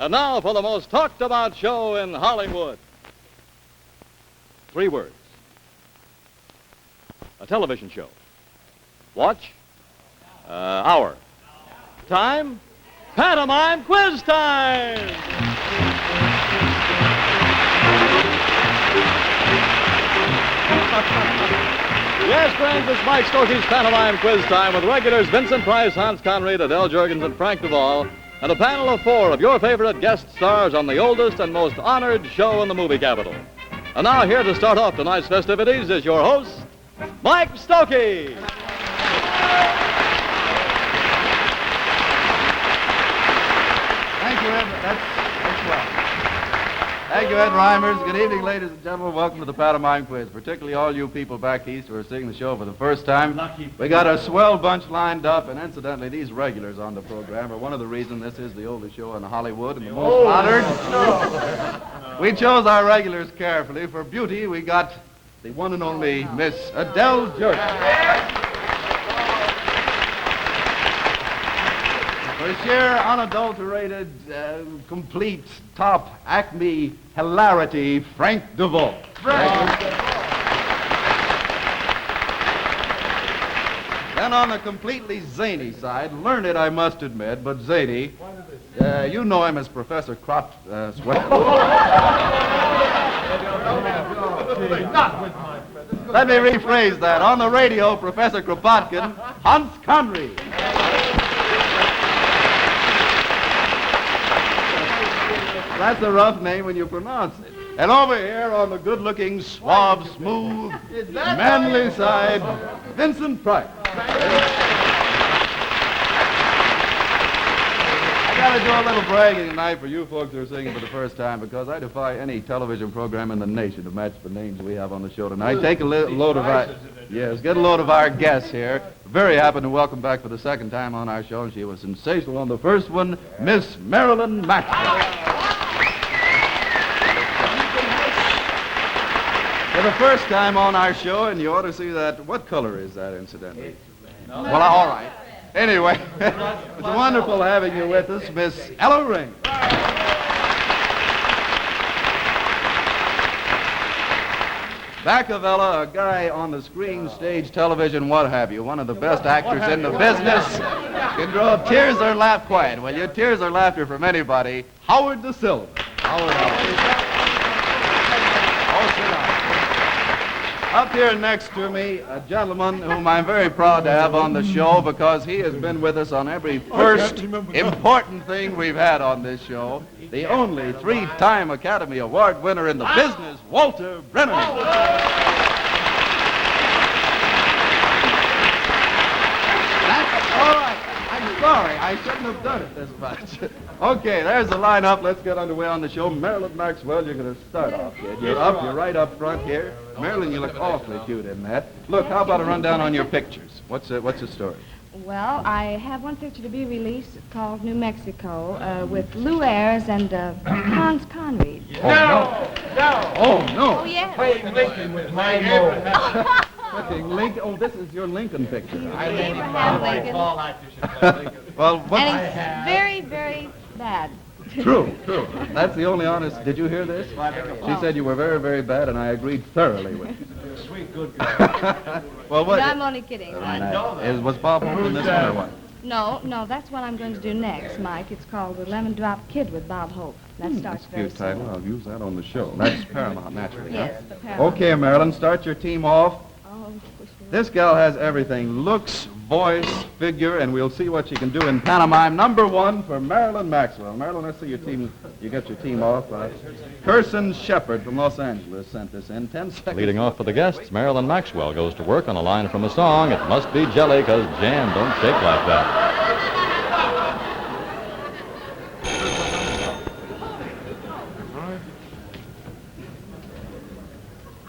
And now for the most talked about show in Hollywood. 3 words. A television show. Watch. Hour. Time. Pantomime Quiz time! Yes, friends, it's Mike Stokey's Pantomime Quiz time with regulars Vincent Price, Hans Conried, Adele Jergens, and Frank DeVol, and a panel of 4 of your favorite guest stars on the oldest and most honored show in the movie capital. And now here to start off tonight's festivities is your host, Mike Stokey. Thank you, Ed. That's well. Thank you, Ed Reimers. Good evening, ladies and gentlemen. Welcome to the Pantomime Quiz, particularly all you people back east who are seeing the show for the first time. We got a swell bunch lined up, and incidentally, these regulars on the program are one of the reasons this is the oldest show in Hollywood and the most honored. We chose our regulars carefully. For beauty, we got the one and only Miss Adele Jergens. For sheer, unadulterated, complete, top, acme hilarity, Frank DeVol. Then on the completely zany side, learned I must admit, but zany, you know him as Professor Crop Sweat. Let me rephrase that. On the radio, Professor Kropotkin, Hans Conried. That's a rough name when you pronounce it. And over here on the good-looking, suave, smooth, manly side, Vincent Price. I got to do a little bragging tonight for you folks who are singing for the first time, because I defy any television program in the nation to match the names we have on the show tonight. Take a load of our... Yes, get a load of our guests here. Very happy to welcome back for the second time on our show, and she was sensational on the first one, Miss Marilyn Maxwell. For the first time on our show, and you ought to see that. What color is that, incidentally? Well, all right. Anyway, it's wonderful having you with us, Miss Ella Ring. Back of Ella, a guy on the screen, stage, television, what have you, one of the best actors in the business. Can draw tears or laugh quiet. Well, your tears or laughter from anybody, Howard Da Silva. Howard. Up here next to me, a gentleman whom I'm very proud to have on the show because he has been with us on every first important thing we've had on this show. The only 3-time Academy Award winner in the business, Walter Brennan. That's all right. I'm sorry. I shouldn't have done it this much. Okay, there's the lineup. Let's get underway on the show. Marilyn Maxwell, you're going to start off, kid. You're right up front here. Marilyn, you look awfully cute in that. Look, how about a rundown on your pictures? What's the story? Well, I have one picture to be released called New Mexico with Lou Ayres and Hans Conried. Oh, no. Oh, no. Oh, yes. Playing Lincoln with my Abraham. Playing Lincoln? Oh, this is your Lincoln picture. Abraham Lincoln. All actors should play Lincoln. Well, what? And he's very, very bad. True. That's the only honest. Did you hear this? She said you were very, very bad, and I agreed thoroughly with you. Sweet, good girl. Well, what? No, I'm only kidding. Was Bob Hope in this one or what? No, that's what I'm going to do next, Mike. It's called The Lemon Drop Kid with Bob Hope. That starts very Cute soon. title. I'll use that on the show. That's Paramount, naturally. Yes, the Paramount. Okay, Marilyn, start your team off. Oh, This gal has everything. Looks, voice, figure, and we'll see what she can do in pantomime. Number 1 for Marilyn Maxwell. Marilyn, let's see your team. You got your team off. Kirsten Shepard from Los Angeles sent this in. 10 seconds. Leading off for the guests, Marilyn Maxwell goes to work on a line from a song, It Must Be Jelly, 'Cause Jam Don't Shake Like That.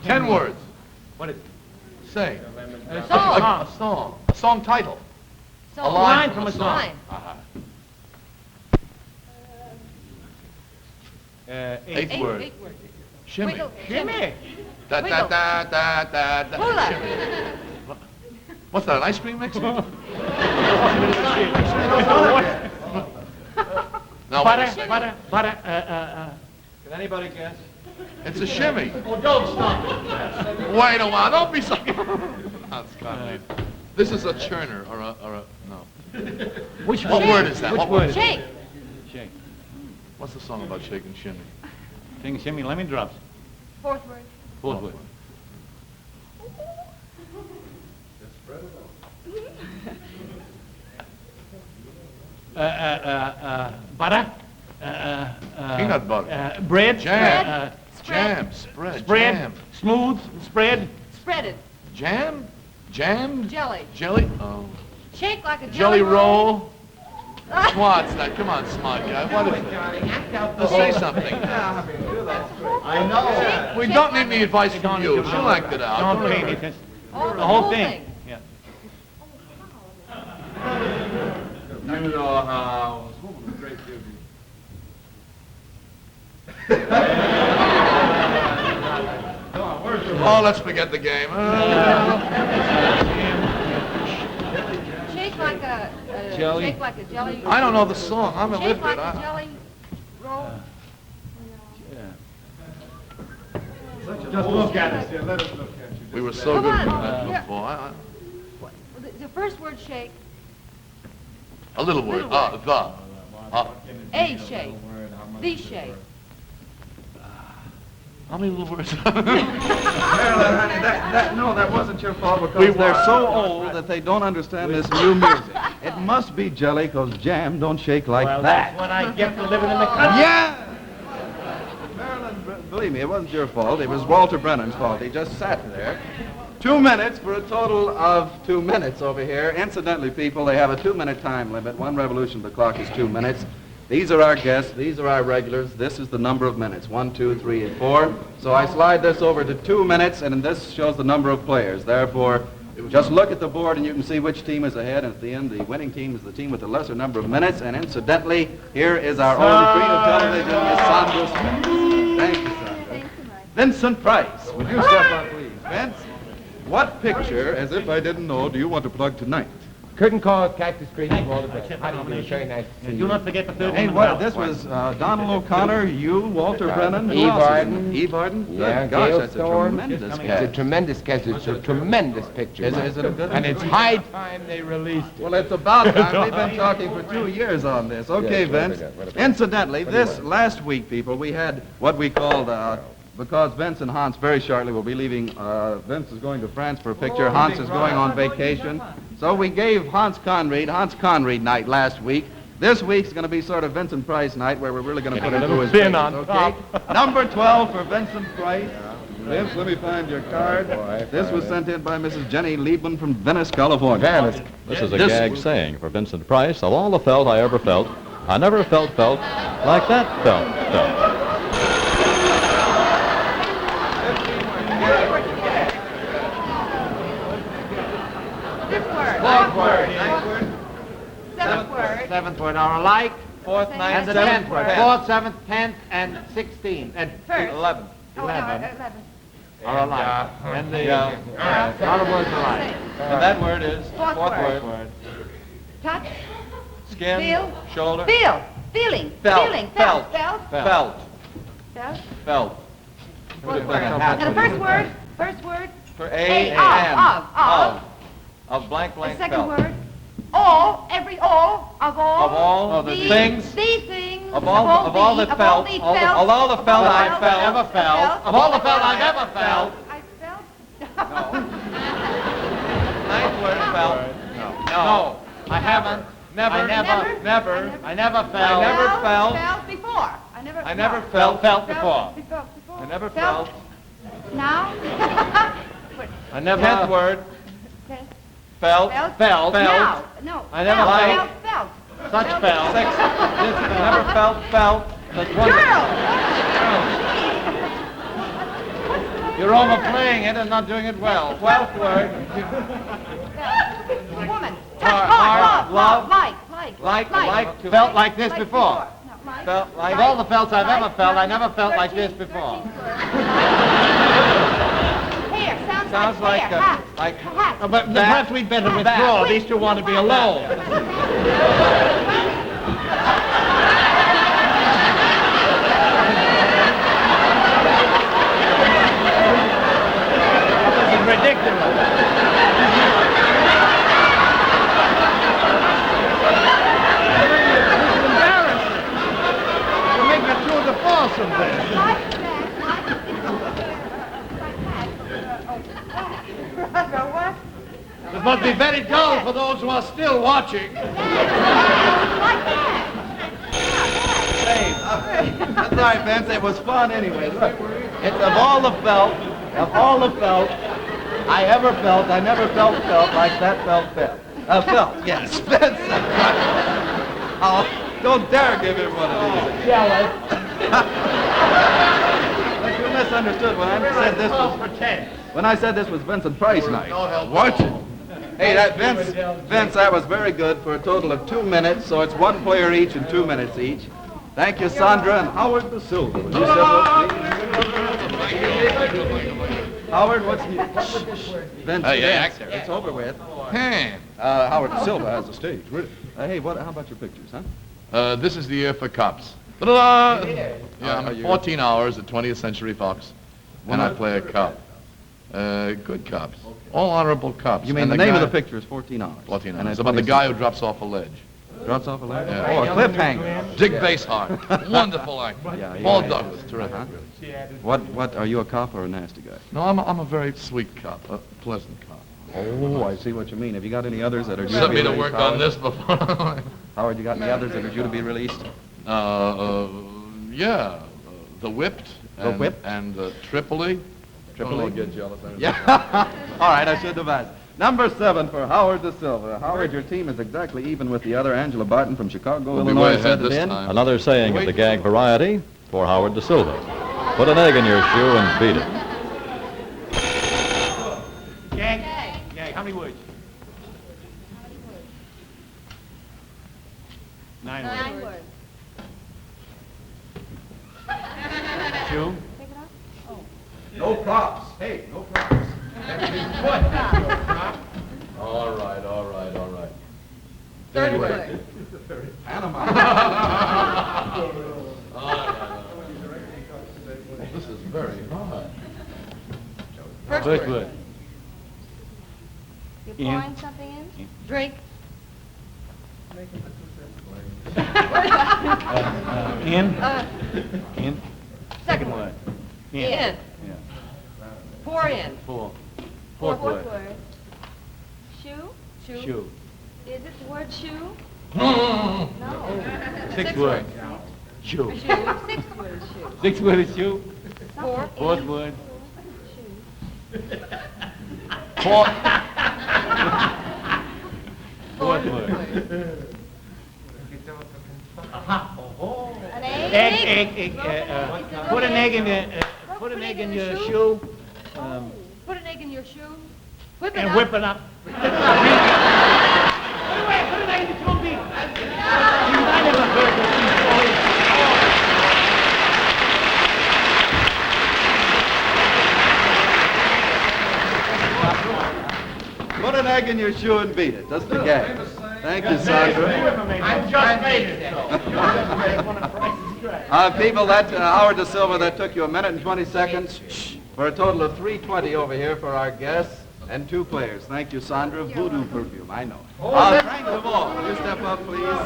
Ten words. What is it? Say. A song. A song title. So, A line from a song. line. Eighth word. Eight words. Shimmy. Wiggle, shimmy. Da da da da da da. Hula. Shimmy. What's that? An ice cream mixer? No, No, Butter, wait a second. butter. Can anybody guess? It's a shimmy. Oh, don't stop it. Wait a while. Don't be so... That's Conried. This is a churner or a no. Which What word is that? Which What word? Shake. Shake. What's the song about shake and shimmy? Shake, shimmy, lemon drops. Fourth word. Fourth word. Butter. Peanut butter. Bread. Jam. Spread. Jam. Spread. Spread. Jam. Smooth. Spread. Spread it. Jam? Jammed? Jelly. Jelly? Oh. Shake like a Jelly roll? What's that? Come on, smart guy. What is it? Let's say something. I know. We don't need any advice from you. She'll act it out. Don't pay any attention. Oh, The whole thing. Yeah. You know how. Great beauty. Oh, let's forget the game. Shake like a Jelly. Shake like a jelly. I don't know the song. I haven't Shake lived like it. a jelly roll. Just look at us. We were so Come good on. at that Yeah. before. The first word shake. A little word. Little The. A shake. The shake. How many little words? Marilyn, honey, that wasn't your fault because We they're were. so old that they don't understand this new music. It must be jelly because jam don't shake like Well, that. that's what I get for living in the country. Yeah! Marilyn, believe me, it wasn't your fault. It was Walter Brennan's fault. He just sat there. 2 minutes for a total of 2 minutes over here. Incidentally, people, they have a 2-minute time limit. One revolution of the clock is 2 minutes. These are our guests. These are our regulars. This is the number of minutes, 1, 2, 3, and 4. So I slide this over to 2 minutes, and this shows the number of players. Therefore, just look at the board, and you can see which team is ahead. And at the end, the winning team is the team with the lesser number of minutes. And incidentally, here is our own queen of television, Miss Sandra Smith. Thank you, Sandra. Thank you, Mike. Vincent Price, would you step up, please? Vince, what picture, as if I didn't know, do you want to plug tonight? Curtain call, Cactus Creek, Walter Patrick. How do you do? Very nice to see Do you. not forget the third Hey, one. what? This was Donald O'Connor, you, Walter Brennan, who Eve else is in Arden. it? Eve Arden? Yeah, Good gosh, Gail that's a Storm. tremendous Just coming It's a cast. tremendous cast. It's a tremendous picture. Is Mike. it a good And one? it's high time they released it. Well, it's about time. We've been talking for 2 years on this. Okay, Yes, what Vince. about it? Incidentally, What do you this want? last week, people, we had what we called, because Vince and Hans very shortly will be leaving, Vince is going to France for a picture, Hans is going on vacation. So we gave Hans Conried night last week. This week's going to be sort of Vincent Price night where we're really going to put it through his spin paces, on okay? Number 12 for Vincent Price. Vince, let me find your card. This was sent in by Mrs. Jenny Liebman from Venice, California. This is a gag saying for Vincent Price. Of all the felt I ever felt, I never felt like that felt. Fifth word. Fourth word. Seventh word. Seventh word are alike. Fourth, And the 10th word. 4th, 7th, 10th, and 16th. And First. 11th. Oh, no, 11. Are alike. And the Yeah. other words are alike. And that word is Fourth word. Touch. skin, Feel. shoulder, Feel. Feeling. Felt. Feeling. Felt. Felt. felt, Felt. felt. Fourth word. And the first word. First word. For A. Of blank The blank second felt. word. All. Every all. Of all. Of all of the things. The things. Of all the felt. Of all the felt I felt. Ever felt. Of all the felt I've ever felt. I felt. Ninth word felt. No. I haven't. Never. I never felt. I never I never felt. Felt before. I never felt before. I never felt. Now. I never. 10th word. Felt. Felt. Now. No. I never felt. Such felt. Six. Never felt. That's one. Girl. You're overplaying it and not doing it well. 12th word. Woman. Heart, love. Like. To Felt like this before. No, like. Felt like. Of all the felts I've ever felt, I never felt like this before. Hair. Sounds like hair. Hat. Hat. But perhaps we'd better withdraw. These two want to be alone. What? This must be very dull for those who are still watching. That's all right, Vince. It was fun anyway. Look, it's of all the felt I ever felt, I never felt like that felt. Yes, Vince. Oh, don't dare give him one of these. Jealous. But you misunderstood when I said this was when I said this was Vincent Price night. What? Hey, that Vince, that was very good for a total of 2 minutes, so it's one player each and 2 minutes each. Thank you, Sandra and Howard the Silver. Would you step up, please? Howard, what's new? Vince, it's over with. Howard the Silver has the stage. Hey, how about your pictures, huh? This is the year for cups. I'm at 14 hours at 20th Century Fox, and I play a cup. Good cups. All honorable cups. You mean and the name of the picture is 14 hours? 14 hours. It's about the guy who drops off a ledge. Drops off a ledge? Yeah. Oh, a cliffhanger. Dick Basehart. Wonderful actor. Paul Douglas. Terrific. What, are you a cop or a nasty guy? No, I'm a very sweet cop, a pleasant cop. Oh, I see what you mean. Have you got any others that are due to Sent be me to released, work on Howard? this before. Howard, you got any others that are due to be released? Yeah. The Whipped. The Whipped? And Tripoli. Tripoli? Don't get jealous. Yeah. All right, I should have asked. Number 7 for Howard the Silver. Howard, your team is exactly even with the other. Angela Barton from Chicago, We'll be Illinois, way ahead sent it this in. time. Another saying of the gag variety for Howard De Silva. Put an egg in your shoe and beat it. Gag. How many words? 9 words. Shoe. No props. Hey, no props. All right. Third word. Panama. This is very hard. First word. You're pouring something in? Drink. In. In. Second word. In. Pour in. Fourth Fourth word. word. Shoe? Shoe. Is it the word shoe? No. No. Sixth word. Shoe. Shoe. Sixth word is shoe. Sixth word is shoe. Fourth In. word. Shoe. Fourth Fourth word. An egg? Egg. Put an egg in your shoe. Put an egg in your shoe. Whip it And up. whip it up. Put an egg in your shoe. Beat. I never heard this before. Put an egg in your shoe and beat it. That's the gag. Thank you, Sandra. I just made it. People, that Howard De Silva, that took you 1 minute and 20 seconds for a total of 3:20 over here for our guests and 2 players. Thank you, Sandra. Voodoo perfume, I know. Frank DeVol, will you step up, please?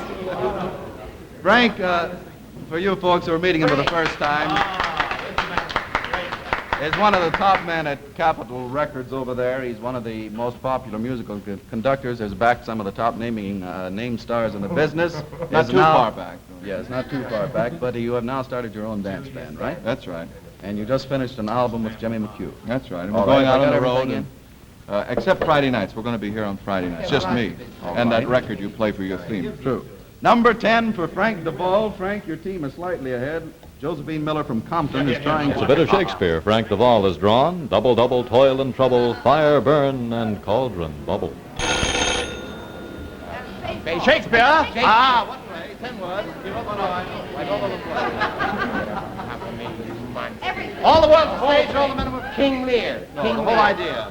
Frank, for you folks who are meeting him for the first time, is one of the top men at Capitol Records over there. He's one of the most popular musical conductors. Has backed some of the top name stars in the business. Not too far back. Yes, not too far back, but you have now started your own dance band, right? That's right. And you just finished an album with Jimmy McClure. That's right. And All we're going right, out I on got the road. everything And, except Friday nights. We're going to be here on Friday nights. Just me. And that record you play for your theme. True. Number 10 for Frank DeVol. Frank, your team is slightly ahead. Josephine Miller from Compton is trying It's a bit of Shakespeare. Frank DeVol is drawn. Double, double, toil and trouble, fire burn and cauldron bubble. Shakespeare. What play? 10 words. Give up on I don't know the play. All the world stage, all the men were King Lear. King the whole idea.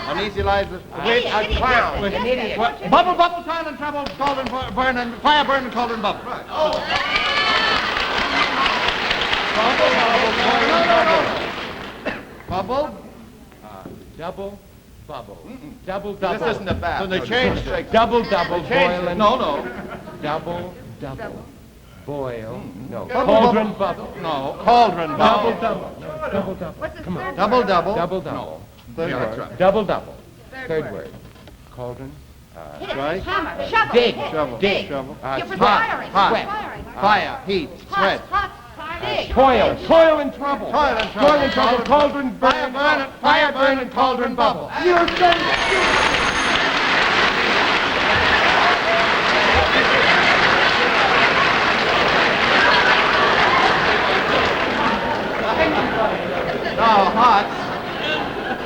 Uneasy lies the wit, a clown. An idiot. Bubble, bubble, toil and trouble, cauldron burn and fire burn and cauldron bubble. Right. Oh. Bubble. Double. Bubble. Double, double. This isn't a bat. So they changed Double, boil and... No. Double. Boil. No. Cauldron bubble. No. Cauldron bubble. Double. What's the Come on. third Double, word? double. Double. No. Third word. Double. Double. Third word. Cauldron. Strike. Hammer. Shovel. Dig. Hit. Dig. Shovel. You're Hot. firing. Hot. Firing. Fire. Heat. Sweat. Hot. Dig. Toil. Toil and trouble. Toil and trouble. Toil and trouble. Cauldron burn. Fire burn and cauldron bubble. You said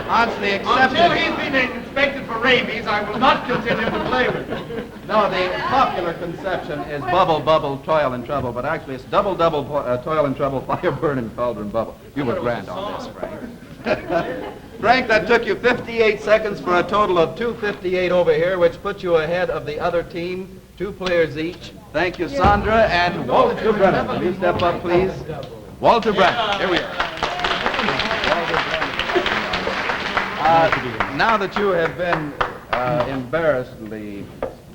Hot's the exception. Until he's been inspected for rabies, I will not continue to play with him. No, the popular conception is bubble, bubble, toil and trouble, but actually it's double, double, toil and trouble, fire, burn, and cauldron bubble. You were grand on this, Frank. Frank, that took you 58 seconds for a total of 2:58 over here, which puts you ahead of the other team, 2 players each. Thank you, Sandra and Walter Brennan. Will you step up, please? Walter Brennan. Here we are. Now that you have been embarrassedly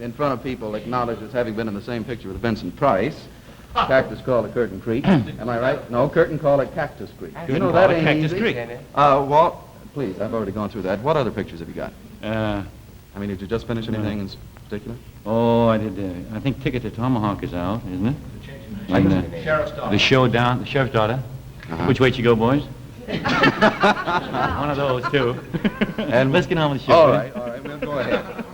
in front of people acknowledged as having been in the same picture with Vincent Price, Cactus called it Curtain Creek. Am I right? No, Curtain called it Cactus Creek. You know that ain't Cactus easy. Creek. Walt, please, I've already gone through that. What other pictures have you got? I mean, did you just finish anything in particular? Oh, I did. I think Ticket to Tomahawk is out, isn't it? And, the show down, the Sheriff's Daughter. Which way you go, boys? One of those, too. And let's get on with the show. All right, we'll go ahead.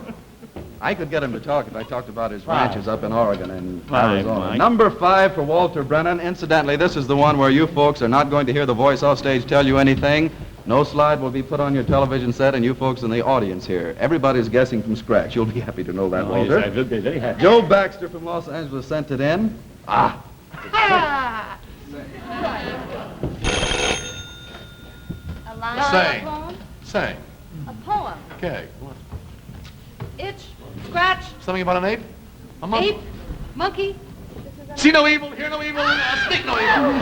I could get him to talk if I talked about his ranches up in Oregon and Arizona. Mike. Number 5 for Walter Brennan. Incidentally, this is the one where you folks are not going to hear the voice off stage tell you anything. No slide will be put on your television set, and you folks in the audience here. Everybody's guessing from scratch. You'll be happy to know that, Walter. Yes, I will be very happy. Joe Baxter from Los Angeles sent it in. Ah. A line Say. of a poem? Say. A poem. Okay. What? Itch. Scratch. Something about an ape? A monkey? Ape. Monkey. See no evil, hear no evil, speak no evil.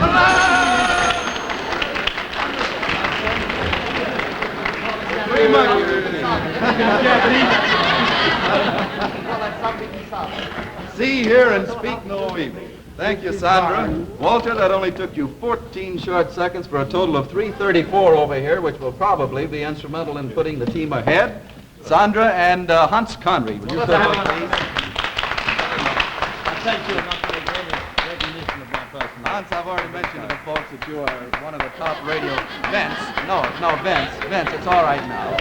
See, hear, and speak no evil. Thank you, Sandra. Walter, that only took you 14 short seconds for a total of 3:34 over here, which will probably be instrumental in putting the team ahead. Sandra and Hans Conried, will you step up, please? Thank you enough for the recognition of my person. Hans, I've already mentioned to the folks that you are one of the top radio... Vince. Vince, it's all right now.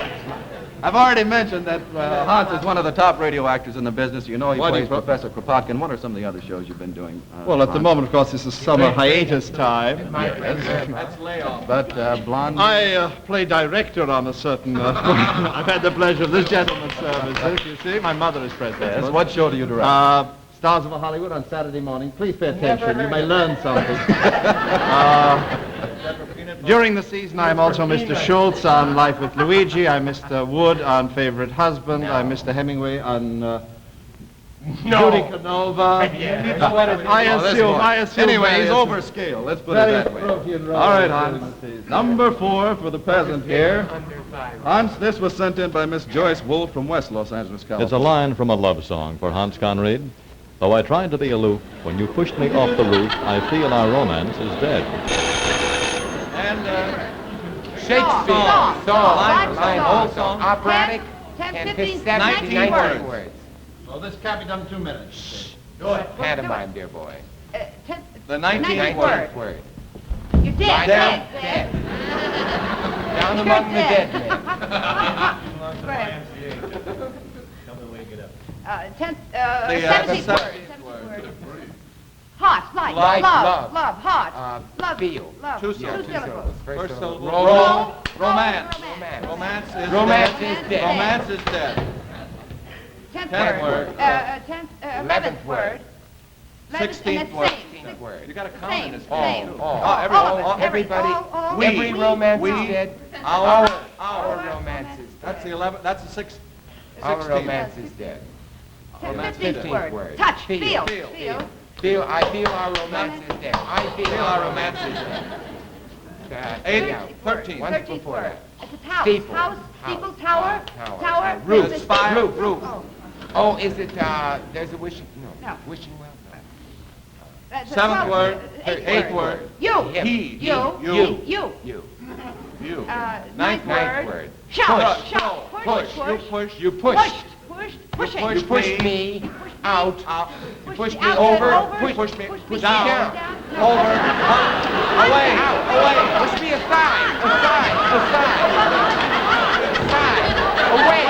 I've already mentioned that Hans is one of the top radio actors in the business. You know he plays Professor Kropotkin. What are some of the other shows you've been doing? Well, at the moment, of course, this is summer hiatus time. That's layoff. But Blonde... I play director on a certain... I've had the pleasure of this gentleman's services, you see. My mother is present. Yes, what show do you direct? Stars of Hollywood on Saturday morning. Please pay attention. You may learn something. During the season, I'm also Mr. Schultz on Life with Luigi. I'm Mr. Wood on Favorite Husband. I'm Mr. Hemingway on Judy Canova. I assume. Anyway, he's over scale. Let's put it that way. All right, Hans. Number 4 for the peasant here. Hans, this was sent in by Miss Joyce Wolf from West Los Angeles, California. It's a line from a love song for Hans Conried. Though I tried to be aloof, when you pushed me off the roof, I feel our romance is dead. And Shakespeare. Song. Operatic. 10, 15, 19 words. Well, this can't be done in 2 minutes. Go ahead. Pantomime, dear boy. the 19th word. You're dead. Dead. Down among the dead men. 17th word. Hot, like, Like, love, love. hot, love, Feel. love. Two syllables. syllables. First syllable. Romance. Romance is Romance dead. is dead. Romance is dead. 10th word. 11th word. 16th word. 16th word. You got to count in this. Everybody. We. Every romance We. is dead. Our. Our romance is dead. That's the 11th. That's the 6th. Our romance is dead. 15th word. Touch. Feel. I feel our romance is dead. I feel our romance is dead. 13th. 13th word. It's a house. Steeple. Steeple, tower. Tower. Roof. Roof. Spire. Roof. Oh, is it, there's a wishing, No. wishing well? Seventh word. Eighth word. You. He. You. You. Ninth word. Shove. Push. You push. Pushing. You push me out. You push me over. Push me Push down. Over. Away. Push me aside. Away.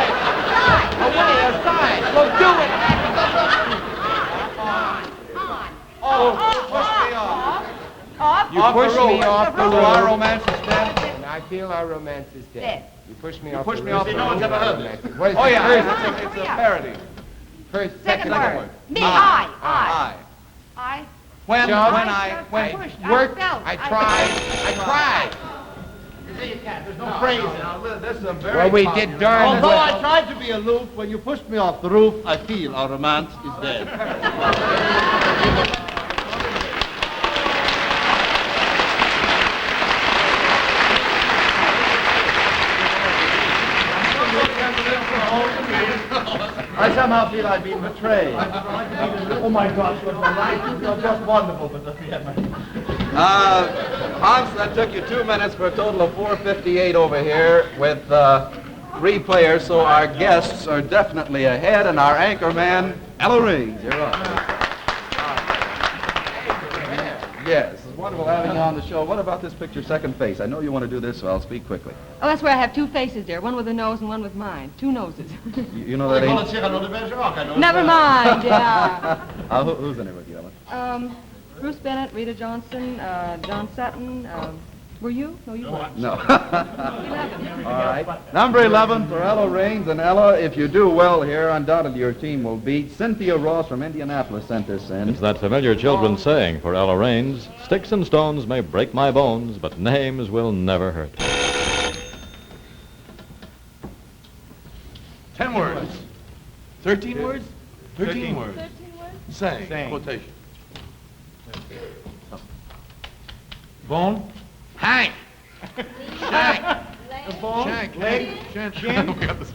Aside. Well, do it. Push me off. Off. You push me off the So roof. our romance is dead. And I feel our romance is dead. You push me off push the me roof. off the No roof. one's ever heard this. What is Oh it? yeah, it's a parody. First, Second second word. Me. I. When Shove. when Work. I tried. There's no phrase. This is a very Well, we popular- did darn Although well. I tried to be aloof, when you pushed me off the roof, I feel our romance is dead. I somehow feel I've been betrayed. Oh my gosh, what my life is just wonderful, but Hans, that took you 2 minutes for a total of 4:58 over here with 3 players, so our guests are definitely ahead, and our anchor man, Ella Rings, you're up. Yes, it's wonderful having you on the show. What about this picture, Second Face? I know you want to do this, so I'll speak quickly. Oh, that's where I have 2 faces there, one with a nose and one with mine. 2 noses. You know that ain't... Never mind, yeah. Who's in it with you, Ella? Bruce Bennett, Rita Johnson, John Sutton. Were you? No, you weren't. No. 11. All right. Number 11 for Ella Raines. And Ella, if you do well here, undoubtedly your team will beat. Cynthia Ross from Indianapolis sent this in. It's that familiar children's saying for Ella Raines, sticks and stones may break my bones, but names will never hurt. 10 words. 13 words? 13 words. 13 words? Saying. Quotation. Bone. Hank. Shank. Bone. Shank. Leg. Shank. Chin. We got this.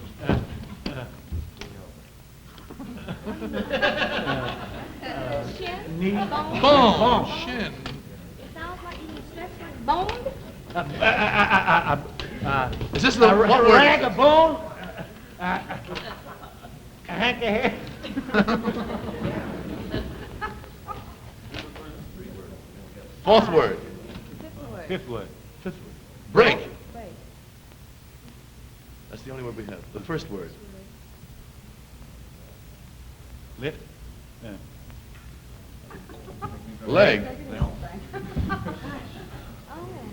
Shin? Knee. Bone. Shin. It sounds like you stretch like boned. Is this the A what word? rag, a bone. A hank of hair. Fourth word. Fifth word. Break. Break. That's the only word we have. The first word. Lift. Leg. Oh,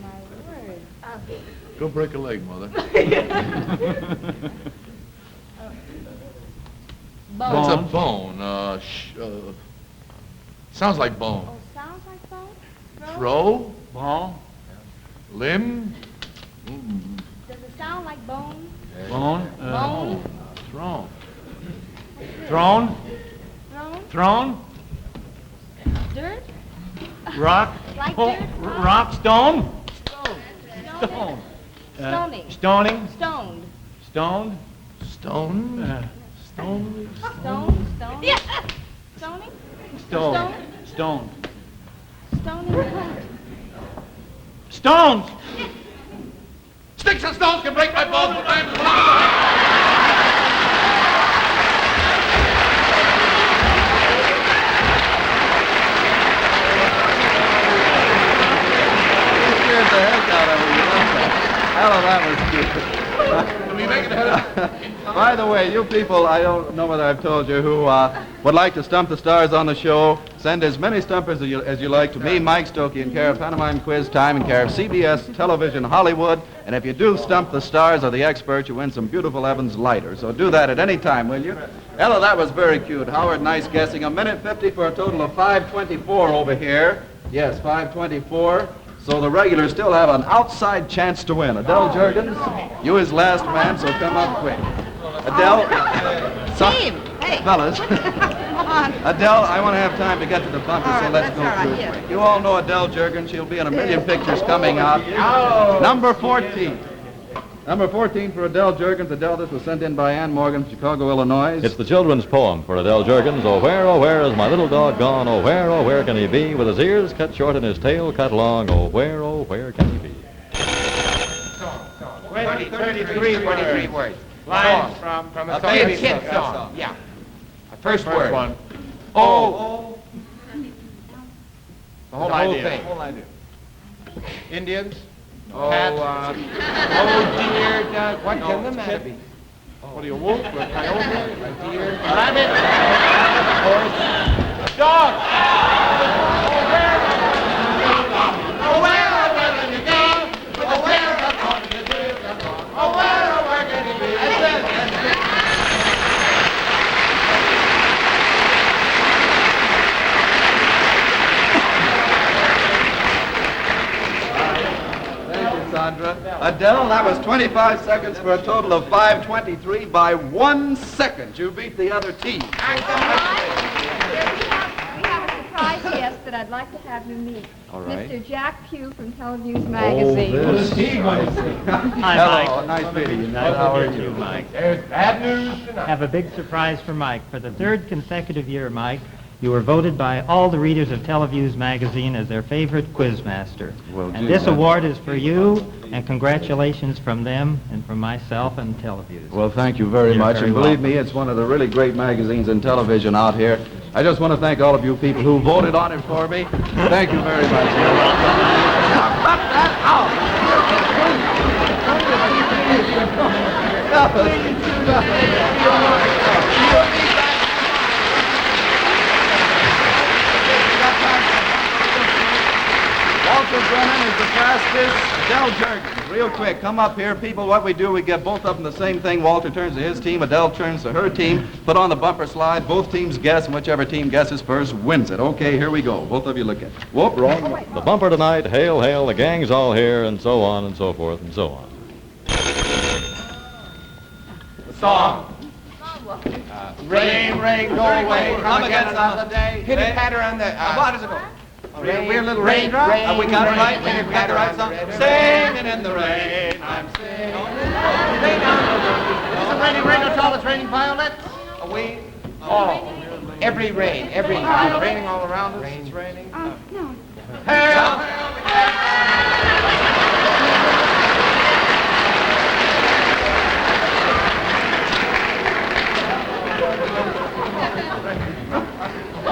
my word. Go break a leg, mother. Bone. It's a bone. Sounds like bone. Oh, sounds like bone? Throw. Ball. Limb. Does it sound like bone? Bone. Bone? Thrown. Thrown. Thrown? Thrown. Dirt? Rock. Like Oh, dirt? rock. Stone. Stone. Stone. Stoning. Stoning. Stoned. Stoned. Stone. Stone. Stone? Stone? Yeah. Stoning? Stone. Stoned. Stoning what? Stones. Sticks and stones can break my bones, but I'm... Scared the heck out of me. Ella, that was cute. We make it ahead of... By the way, you people, I don't know whether I've told you, who would like to stump the stars on the show, send as many stumpers as you like to me, Mike Stokey, in care of Pantomime Quiz Time, in care of CBS Television Hollywood. And if you do stump the stars or the experts, you win some beautiful Evans lighters. So do that at any time, will you? Ella, that was very cute. Howard, nice guessing. A minute 50 for a total of 5:24 over here. Yes, 5:24. So the regulars still have an outside chance to win. Adele Jergens, you is last man, so come up quick. Adele, Team, hey. fellas. Come on. Adele, I want to have time to get to the bumper, All so right, let's that's go all right, through it yeah. quick. You all know Adele Jergens. She'll be in a million pictures coming out. Number 14. Number 14 for Adele Jergens. Adele, this was sent in by Ann Morgan from Chicago, Illinois. It's the children's poem for Adele Jergens. Oh, where is my little dog gone? Oh, where can he be? With his ears cut short and his tail cut long. Oh, where can he be? 23 words. Lines from A baby kid song. Yeah. First word. one. Oh. The whole idea. thing. Indians. Oh, oh dear, what can the matter be? What are you, a wolf? A coyote? A deer. Rabbit. Horse. A dog. Oh, where can you go? Oh, where can you do? Oh, where can you be? That's it. Sandra. Adele, that was 25 seconds for a total of 5:23 by 1 second. You beat the other team. We have a surprise guest that I'd like to have you meet. All right. Mr. Jack Pugh from Televiews Magazine. Hello, nice meeting you. How are you? Mike. There's bad news tonight. Have a big surprise for Mike. For the third consecutive year, Mike, you were voted by all the readers of Televiews Magazine as their favorite quizmaster. Well, and gee, this that- award is for you, and congratulations from them and from myself and Televiews. Well, thank you very You're much. very And believe welcome. me, it's one of the really great magazines in television out here. I just want to thank all of you people who voted on it for me. Thank you very much. Now, cut that Walter Brennan is the fastest. Adele Jergens, real quick, come up here. People, what we do, we get both of them the same thing. Walter turns to his team, Adele turns to her team. Put on the bumper slide. Both teams guess, and whichever team guesses first wins it. Okay, here we go. Both of you look at it. Whoop, wrong. The bumper tonight, hail, hail, the gang's all here, and so on and so forth and so on. Song. Rain, rain, go away. Come again another day. Hit it patter on the. How does it go? We're a little raindrop. We got it right. We got the right song. Singing in in the rain. I'm singing. Is it raining raindrops? It's raining violets? We all. Every rain, every. It's raining all around us. It's raining. No.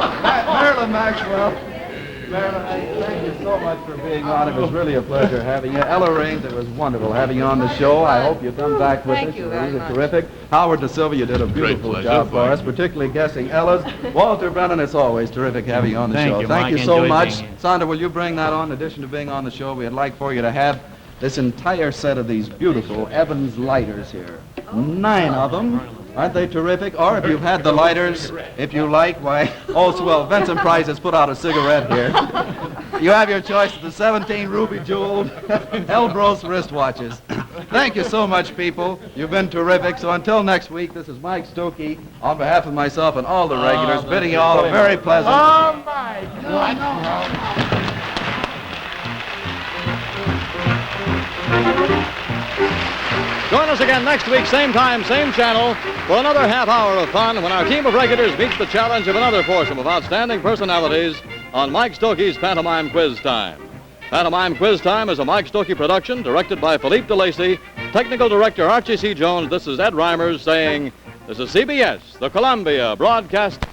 Marilyn Maxwell. Marilyn, thank you so much for being on. It was really a pleasure having you. Ella Raines, it was wonderful having you on the show. I hope you come back with us. You were really terrific. Howard Da Silva, you did a beautiful pleasure. job for us, particularly guessing Ella's. Walter Brennan, it's always terrific having you on the Thank show. you, Thank Mike. you so Enjoyed much. being here. Sandra, will you bring that on? In addition to being on the show, we'd like for you to have this entire set of these beautiful Evans lighters here. 9 of them. Aren't they terrific? Or if you've had the lighters, if you like, why, also, well, Vincent Price has put out a cigarette here. You have your choice of the 17 ruby jeweled Elbrus wristwatches. Thank you so much, people. You've been terrific. So until next week, this is Mike Stokey on behalf of myself and all the regulars, bidding you all a very pleasant. Oh, my God. Join us again next week, same time, same channel, for another half hour of fun when our team of regulars meets the challenge of another foursome of outstanding personalities on Mike Stokey's Pantomime Quiz Time. Pantomime Quiz Time is a Mike Stokey production directed by Philippe DeLacy, technical director Archie C. Jones. This is Ed Reimers saying, this is CBS, the Columbia Broadcast